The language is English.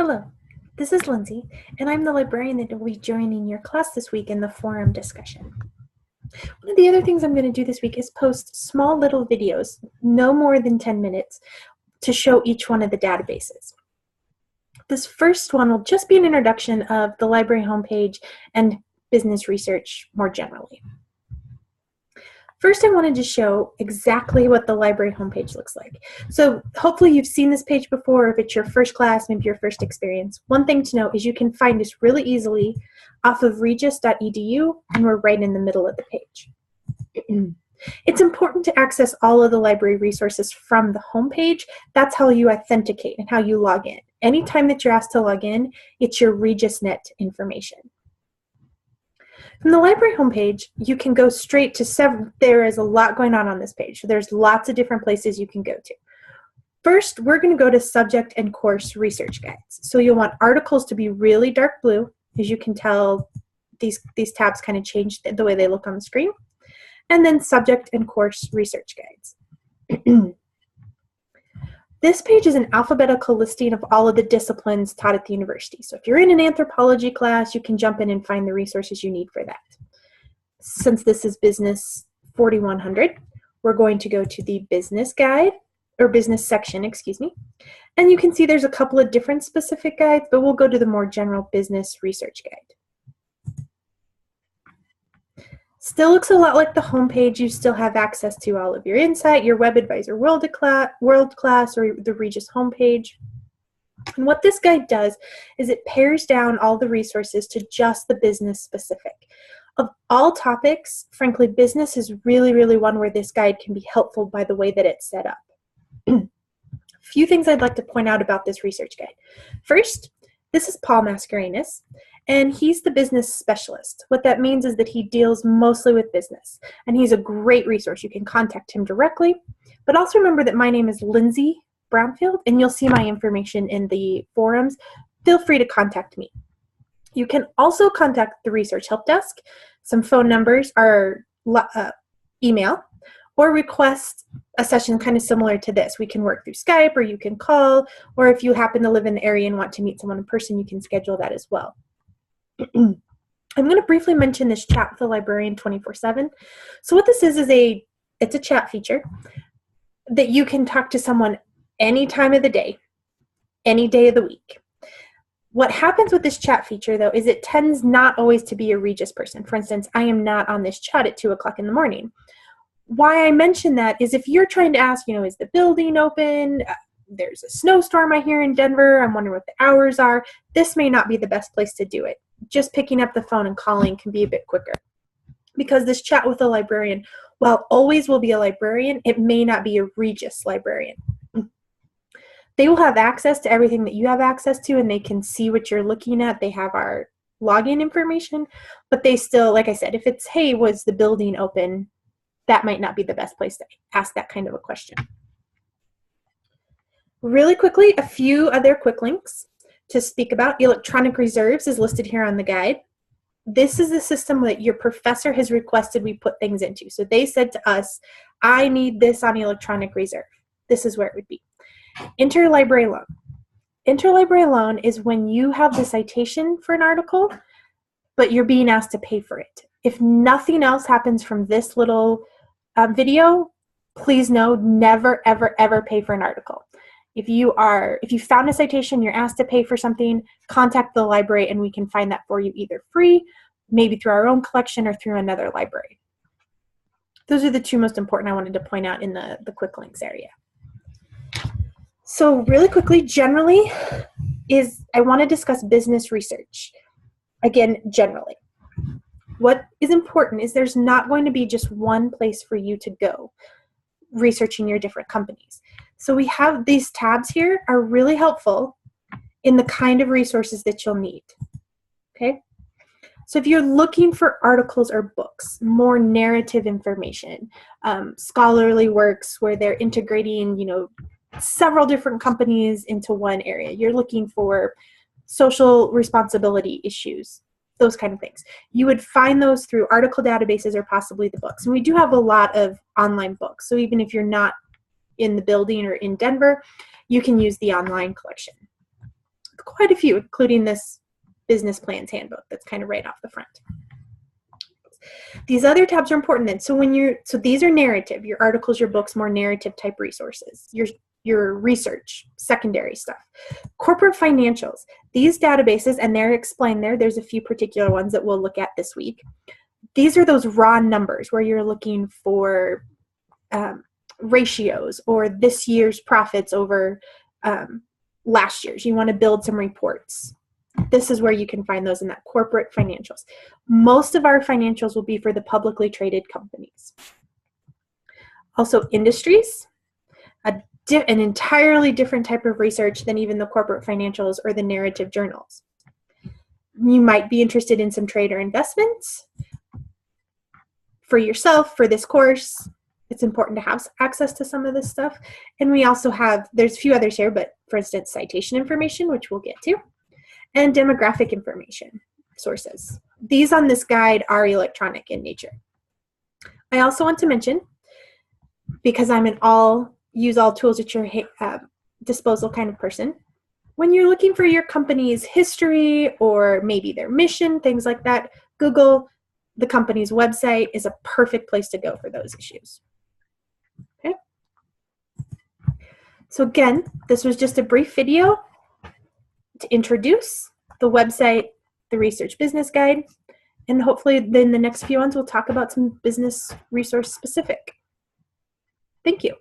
Hello, this is Lindsay, and I'm the librarian that will be joining your class this week in the forum discussion. One of the other things I'm going to do this week is post small little videos, no more than 10 minutes, to show each one of the databases. This first one will just be an introduction of the library homepage and business research more generally. First, I wanted to show exactly what the library homepage looks like. So hopefully you've seen this page before. If it's your first class, maybe your first experience. One thing to note is you can find us really easily off of regis.edu, and we're right in the middle of the page. It's important to access all of the library resources from the homepage. That's how you authenticate and how you log in. Anytime that you're asked to log in, it's your RegisNet information. From the library homepage, you can go straight to several. There is a lot going on this page. There's lots of different places you can go to. First, we're going to go to subject and course research guides. So you'll want articles to be really dark blue. As you can tell, these tabs kind of change the way they look on the screen. And then subject and course research guides. This page is an alphabetical listing of all of the disciplines taught at the university. So if you're in an anthropology class, you can jump in and find the resources you need for that. Since this is Business 4100, we're going to go to the business guide, or business section, excuse me. And you can see there's a couple of different specific guides, but we'll go to the more general business research guide. Still looks a lot like the homepage. You still have access to all of your Insight, your WebAdvisor World Class, or the Regis homepage. And what this guide does is it pares down all the resources to just the business specific. Of all topics, frankly, business is really one where this guide can be helpful by the way that it's set up. A few things I'd like to point out about this research guide. First, this is Paul Mascarenhas, and he's the business specialist. What that means is that he deals mostly with business, and he's a great resource. You can contact him directly, but also remember that my name is Lindsay Brownfield, and you'll see my information in the forums. Feel free to contact me. You can also contact the Research Help Desk. Some phone numbers are email, or request a session kind of similar to this. We can work through Skype, or you can call, or if you happen to live in the area and want to meet someone in person, you can schedule that as well. I'm going to briefly mention this chat with the librarian 24/7. So what this is it's a chat feature that you can talk to someone any time of the day, any day of the week. What happens with this chat feature, though, is it tends not always to be a Regis person. For instance, I am not on this chat at 2 o'clock in the morning. Why I mention that is if you're trying to ask, is the building open? There's a snowstorm I hear in Denver. I'm wondering what the hours are. This may not be the best place to do it. Just picking up the phone and calling can be a bit quicker. Because this chat with a librarian, while always will be a librarian, it may not be a Regis librarian. They will have access to everything that you have access to, and they can see what you're looking at. They have our login information, but they still, like I said, if it's, hey, was the building open? That might not be the best place to ask that kind of a question. Really quickly, a few other quick links to speak about. Electronic reserves is listed here on the guide. This is the system that your professor has requested we put things into. So they said to us, I need this on electronic reserve. This is where it would be. Interlibrary loan. Interlibrary loan is when you have the citation for an article, but you're being asked to pay for it. If nothing else happens from this little video, please know, never, ever pay for an article. If you found a citation, you're asked to pay for something, contact the library and we can find that for you either free, maybe through our own collection or through another library. Those are the two most important I wanted to point out in the quick links area. So really quickly, generally, I want to discuss business research. Again, generally. What is important is there's not going to be just one place for you to go researching your different companies. So we have these tabs here are really helpful in the kind of resources that you'll need. Okay? So if you're looking for articles or books, more narrative information, scholarly works where they're integrating, several different companies into one area. You're looking for social responsibility issues, those kind of things. You would find those through article databases or possibly the books. And we do have a lot of online books. So even if you're not in the building or in Denver, you can use the online collection. quite a few, including this business plans handbook that's kind of right off the front. These other tabs are important then. So these are narrative, your articles, your books, more narrative type resources, your research, secondary stuff. Corporate financials, these databases, and they're explained there. There's a few particular ones that we'll look at this week. These are those raw numbers where you're looking for ratios or this year's profits over last year's. You want to build some reports. This is where you can find those in that corporate financials. Most of our financials will be for the publicly traded companies. Also industries, an entirely different type of research than even the corporate financials or the narrative journals. You might be interested in some trade or investments. For yourself, for this course, it's important to have access to some of this stuff. And we also have, there's a few others here, but for instance, citation information, which we'll get to, and demographic information sources. These on this guide are electronic in nature. I also want to mention, because I'm an use all tools at your disposal kind of person, when you're looking for your company's history or maybe their mission, things like that, Google the company's website is a perfect place to go for those issues. Okay. So again, this was just a brief video to introduce the website, the Research Business Guide, and hopefully in the next few ones we'll talk about some business resource specific. Thank you.